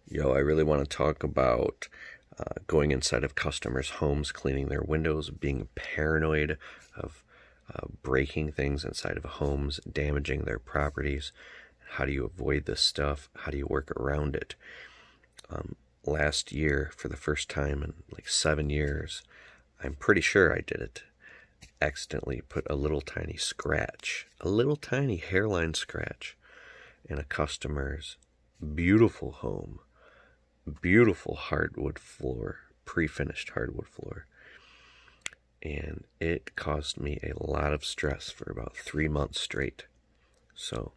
Yo, I really want to talk about going inside of customers' homes, cleaning their windows, being paranoid of breaking things inside of homes, damaging their properties. How do you avoid this stuff? How do you work around it? Last year, for the first time in like 7 years, I'm pretty sure I did it, accidentally put a little tiny scratch, a little tiny hairline scratch in a customer's beautiful home. Beautiful hardwood floor, pre-finished hardwood floor, and it caused me a lot of stress for about 3 months straight. So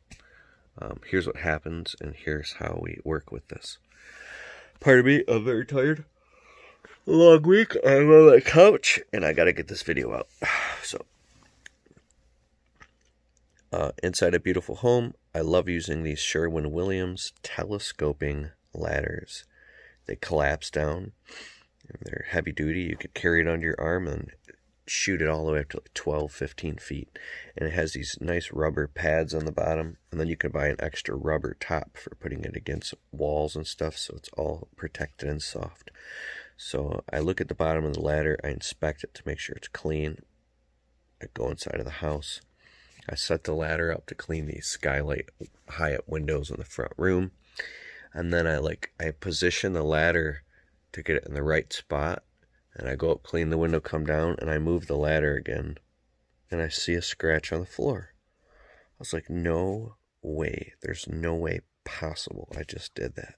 here's what happens, and here's how we work with this. Pardon me, I'm very tired. Long week. I'm on my couch, and I gotta get this video out. So inside a beautiful home, I love using these Sherwin-Williams telescoping ladders. They collapse down, and they're heavy duty. You could carry it under your arm and shoot it all the way up to like 12, 15 feet. And it has these nice rubber pads on the bottom, and then you can buy an extra rubber top for putting it against walls and stuff, so it's all protected and soft. So I look at the bottom of the ladder, I inspect it to make sure it's clean. I go inside of the house. I set the ladder up to clean these skylight high-up windows in the front room. And then I position the ladder to get it in the right spot. And I go up, clean the window, come down, and I move the ladder again. And I see a scratch on the floor. I was like, no way. There's no way possible I just did that.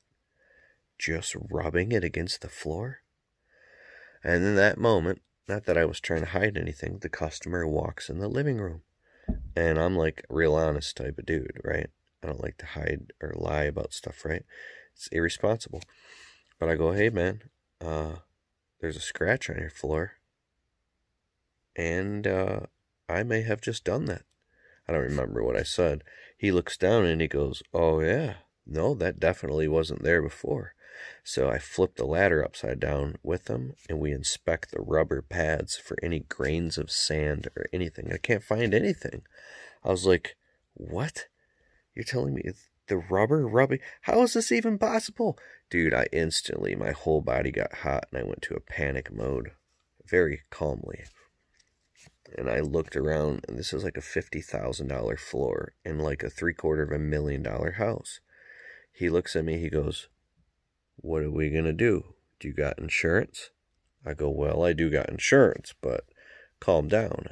Just rubbing it against the floor. And in that moment, not that I was trying to hide anything, the customer walks in the living room. And I'm like a real honest type of dude, right? I don't like to hide or lie about stuff, right? It's irresponsible. But I go, hey, man, there's a scratch on your floor. And I may have just done that. I don't remember what I said. He looks down and he goes, oh, yeah. No, that definitely wasn't there before. So I flip the ladder upside down with him, and we inspect the rubber pads for any grains of sand or anything. I can't find anything. I was like, what? You're telling me the rubber rubbing? How is this even possible? Dude, my whole body got hot, and I went to a panic mode very calmly. And I looked around, and this is like a $50,000 floor in like a $750,000 house. He looks at me, he goes, what are we going to do? Do you got insurance? I go, well, I do got insurance, but calm down.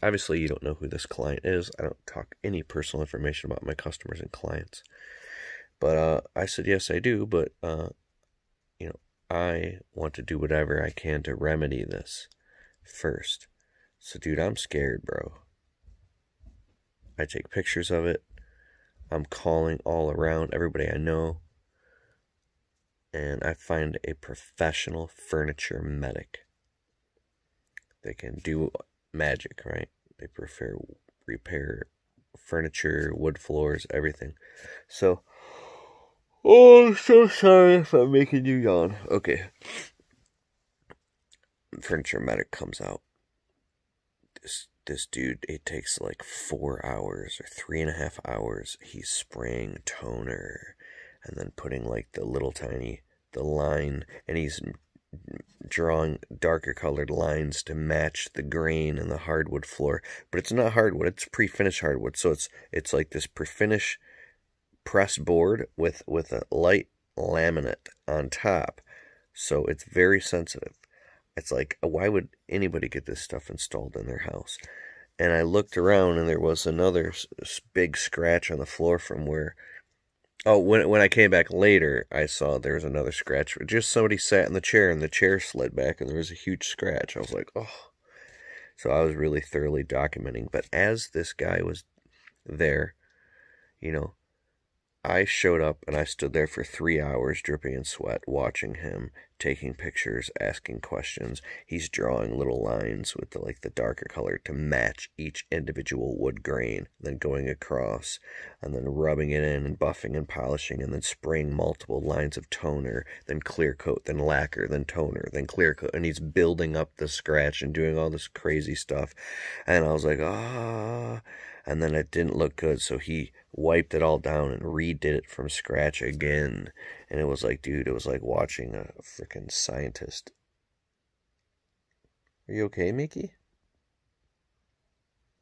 Obviously, you don't know who this client is. I don't talk any personal information about my customers and clients. But I said, yes, I do, but, I want to do whatever I can to remedy this first. So, dude, I'm scared, bro. I take pictures of it. I'm calling all around, everybody I know. And I find a professional furniture medic. They can do magic, right? They repair furniture, wood floors, everything. So, oh, I'm so sorry if I'm making you yawn. Okay. Furniture medic comes out. This dude, it takes like 4 hours or 3.5 hours. He's spraying toner and then putting like the line, and he's drawing darker colored lines to match the grain in the hardwood floor. But it's not hardwood, it's pre-finished hardwood. So it's like this pre-finished press board with a light laminate on top. So it's very sensitive. It's like, why would anybody get this stuff installed in their house? And I looked around, and there was another big scratch on the floor from where... Oh, when I came back later, I saw there was another scratch. Just somebody sat in the chair, and the chair slid back, and there was a huge scratch. I was like, oh. So I was really thoroughly documenting. But as this guy was there, I showed up, and I stood there for 3 hours dripping in sweat, watching him, taking pictures, asking questions. He's drawing little lines with the darker color to match each individual wood grain, then going across, and then rubbing it in and buffing and polishing, and then spraying multiple lines of toner, then clear coat, then lacquer, then toner, then clear coat, and he's building up the scratch and doing all this crazy stuff. And I was like, and then it didn't look good, so he wiped it all down and redid it from scratch again. And it was like, dude, it was like watching a freaking scientist. Are you okay, Mickey?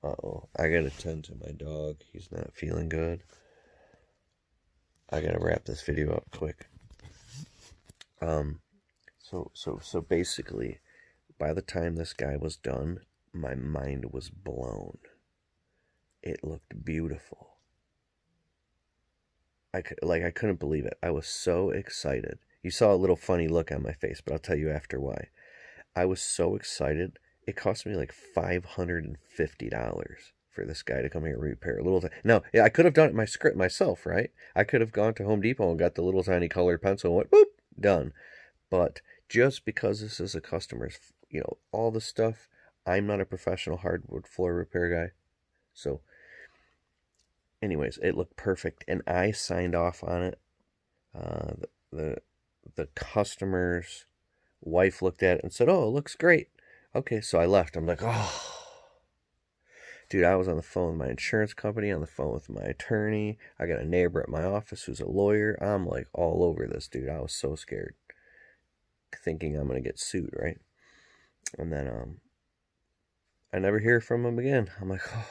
Uh-oh. I gotta tend to my dog. He's not feeling good. I gotta wrap this video up quick. So basically, by the time this guy was done, my mind was blown. It looked beautiful. I couldn't believe it. I was so excited. You saw a little funny look on my face, but I'll tell you after why. I was so excited. It cost me like $550 for this guy to come here and repair a little thing. Now, yeah, I could have done it myself, right? I could have gone to Home Depot and got the little tiny colored pencil and went, boop, done. But just because this is a customer's, all the stuff, I'm not a professional hardwood floor repair guy. So, anyways, it looked perfect, and I signed off on it. The customer's wife looked at it and said, "Oh, it looks great." Okay, so I left. I'm like, oh. Dude, I was on the phone with my insurance company, on the phone with my attorney. I got a neighbor at my office who's a lawyer. I'm like all over this, dude. I was so scared, thinking I'm going to get sued, right? And then I never hear from him again. I'm like, oh,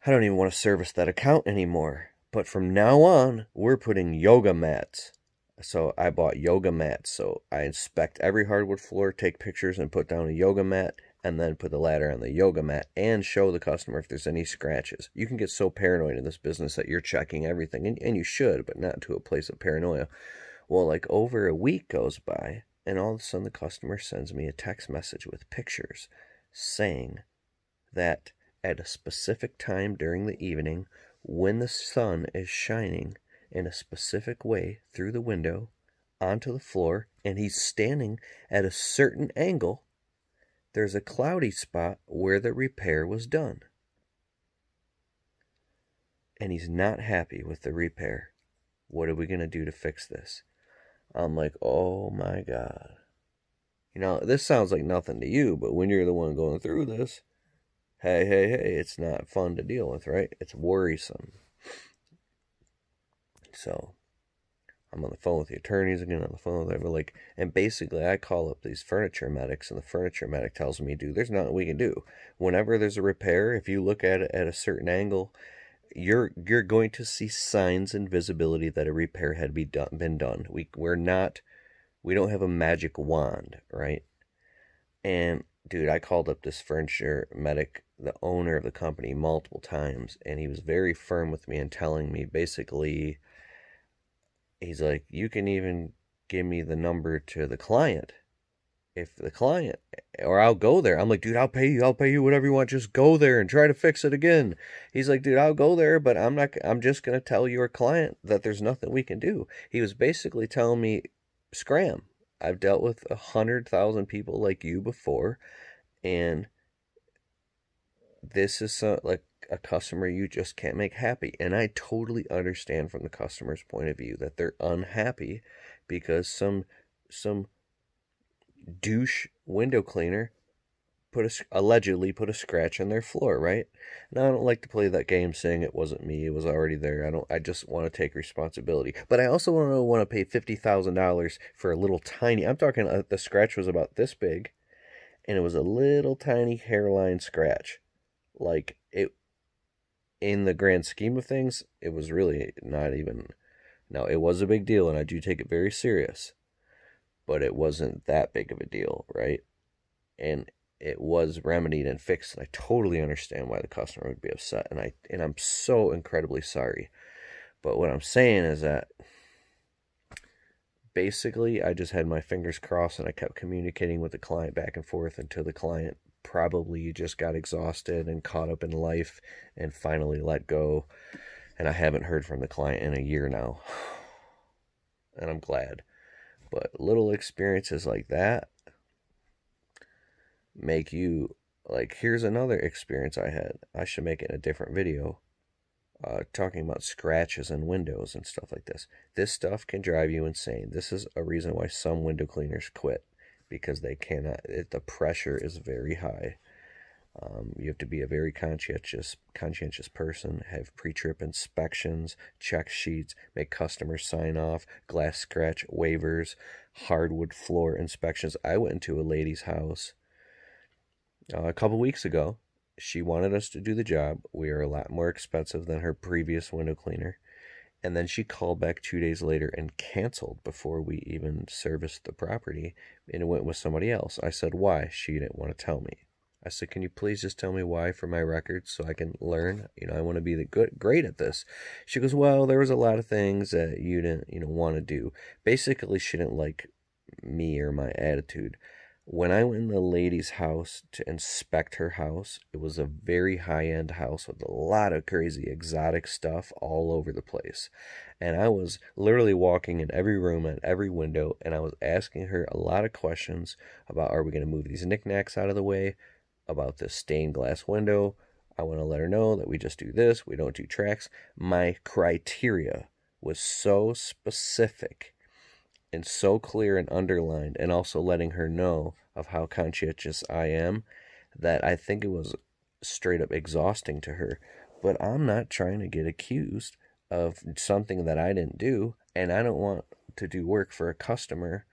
I don't even want to service that account anymore. But from now on, we're putting yoga mats. So I bought yoga mats. So I inspect every hardwood floor, take pictures, and put down a yoga mat, and then put the ladder on the yoga mat and show the customer if there's any scratches. You can get so paranoid in this business that you're checking everything, and you should, but not to a place of paranoia. Well, like over a week goes by, and all of a sudden the customer sends me a text message with pictures saying that at a specific time during the evening, when the sun is shining in a specific way through the window onto the floor, and he's standing at a certain angle, there's a cloudy spot where the repair was done. And he's not happy with the repair. What are we going to do to fix this? I'm like, oh my God. This sounds like nothing to you, but when you're the one going through this, hey, it's not fun to deal with, right? It's worrisome. So I'm on the phone with the attorneys again, on the phone with everyone, and basically I call up these furniture medics, and the furniture medic tells me, dude, there's nothing we can do. Whenever there's a repair, if you look at it at a certain angle, you're going to see signs and visibility that a repair had been done. We don't have a magic wand, right? And dude, I called up this furniture medic, the owner of the company, multiple times, and he was very firm with me and telling me basically, he's like, you can even give me the number to the client. If the client, or I'll go there. I'm like, dude, I'll pay you whatever you want. Just go there and try to fix it again. He's like, dude, I'll go there, but I'm just going to tell your client that there's nothing we can do. He was basically telling me, scram. I've dealt with 100,000 people like you before, and this is like a customer you just can't make happy. And I totally understand from the customer's point of view that they're unhappy because some douche window cleaner allegedly put a scratch in their floor, right? Now, I don't like to play that game saying it wasn't me, it was already there. I just want to take responsibility. But I also want to pay $50,000 for a little tiny, I'm talking, the scratch was about this big, and it was a little tiny hairline scratch. Like, it, in the grand scheme of things, it was really not even, now, it was a big deal, and I do take it very serious, but it wasn't that big of a deal, right? And it was remedied and fixed, and I totally understand why the customer would be upset, and I'm so incredibly sorry. But what I'm saying is that basically I just had my fingers crossed, and I kept communicating with the client back and forth until the client probably just got exhausted and caught up in life and finally let go. And I haven't heard from the client in a year now, and I'm glad. But little experiences like that make you, like, here's another experience I had. I should make it a different video, talking about scratches in windows and stuff like this. This stuff can drive you insane. This is a reason why some window cleaners quit, because they cannot, the pressure is very high. You have to be a very conscientious person, have pre-trip inspections, check sheets, make customers sign off, glass scratch waivers, hardwood floor inspections. I went into a lady's house a couple weeks ago. She wanted us to do the job. We are a lot more expensive than her previous window cleaner. And then she called back 2 days later and canceled before we even serviced the property, and it went with somebody else. I said, why? She didn't want to tell me. I said, can you please just tell me why for my records so I can learn? I want to be great at this. She goes, well, there was a lot of things that you didn't, want to do. Basically, she didn't like me or my attitude. When I went in the lady's house to inspect her house, it was a very high-end house with a lot of crazy exotic stuff all over the place. And I was literally walking in every room and every window, and I was asking her a lot of questions about, are we going to move these knickknacks out of the way? About this stained glass window. I want to let her know that we just do this. We don't do tracks. My criteria was so specific and so clear and underlined, and also letting her know of how conscientious I am, that I think it was straight up exhausting to her. But I'm not trying to get accused of something that I didn't do, and I don't want to do work for a customer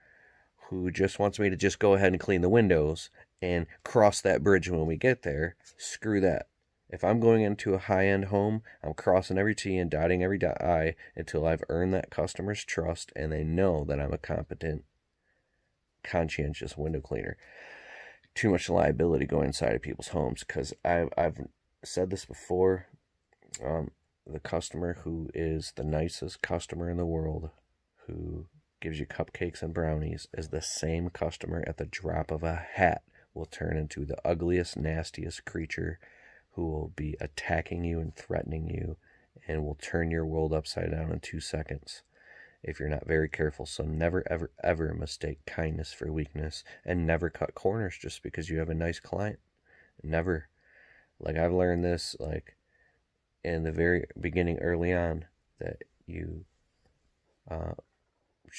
who just wants me to just go ahead and clean the windows and cross that bridge when we get there. Screw that. If I'm going into a high-end home, I'm crossing every T and dotting every I until I've earned that customer's trust and they know that I'm a competent, conscientious window cleaner. Too much liability going inside of people's homes, because I've said this before. The customer who is the nicest customer in the world, who gives you cupcakes and brownies, is the same customer at the drop of a hat will turn into the ugliest, nastiest creature who will be attacking you and threatening you and will turn your world upside down in 2 seconds if you're not very careful. So never, ever, ever mistake kindness for weakness, and never cut corners just because you have a nice client. Never. Like, I've learned this, like, in the very beginning, early on, that you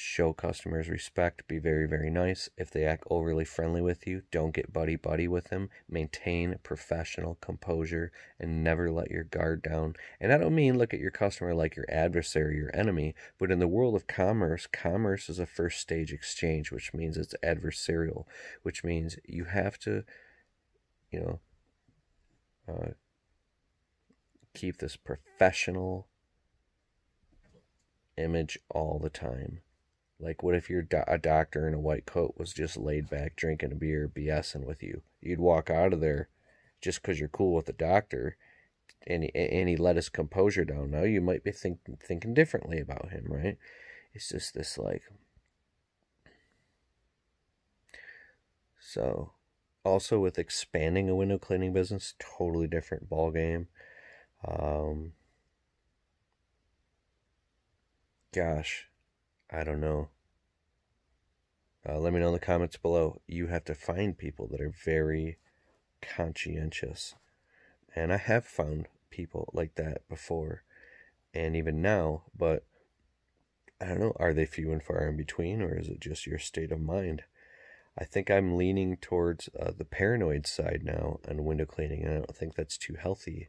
show customers respect, be very, very nice. If they act overly friendly with you, don't get buddy-buddy with them. Maintain professional composure and never let your guard down. And I don't mean look at your customer like your adversary or enemy, but in the world of commerce, commerce is a first stage exchange, which means it's adversarial, which means you have to, keep this professional image all the time. Like, what if a doctor in a white coat was just laid back drinking a beer, BSing with you? You'd walk out of there just because you're cool with the doctor, and he let his composure down. Now you might be thinking differently about him, right? It's just this, like... So, also with expanding a window cleaning business, totally different ball game. Gosh, I don't know. Let me know in the comments below. You have to find people that are very conscientious. And I have found people like that before, and even now, but I don't know, are they few and far in between, or is it just your state of mind? I think I'm leaning towards the paranoid side now on window cleaning, and I don't think that's too healthy.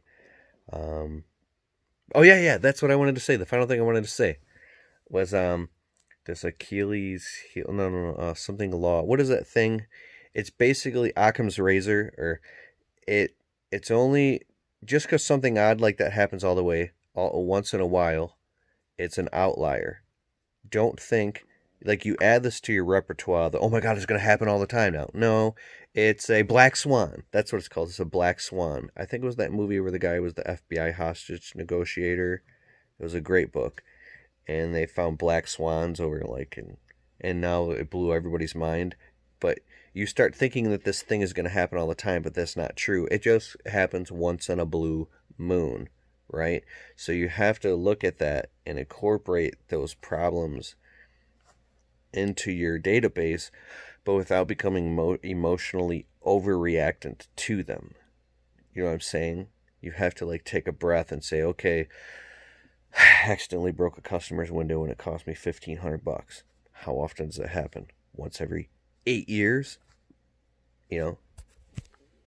Oh, yeah, that's what I wanted to say. The final thing I wanted to say was this Achilles heel, no, something law. What is that thing? It's basically Occam's razor, or it's only just because something odd like that happens once in a while, it's an outlier. Don't think, like, you add this to your repertoire that, oh my God, it's going to happen all the time now. No, it's a black swan. That's what it's called. It's a black swan. I think it was that movie where the guy was the FBI hostage negotiator. It was a great book. And they found black swans over, like, and now it blew everybody's mind. But you start thinking that this thing is going to happen all the time, but that's not true. It just happens once in a blue moon, right? So you have to look at that and incorporate those problems into your database, but without becoming emotionally overreactant to them. You know what I'm saying? You have to, like, take a breath and say, okay, I accidentally broke a customer's window and it cost me $1,500. How often does that happen? Once every 8 years?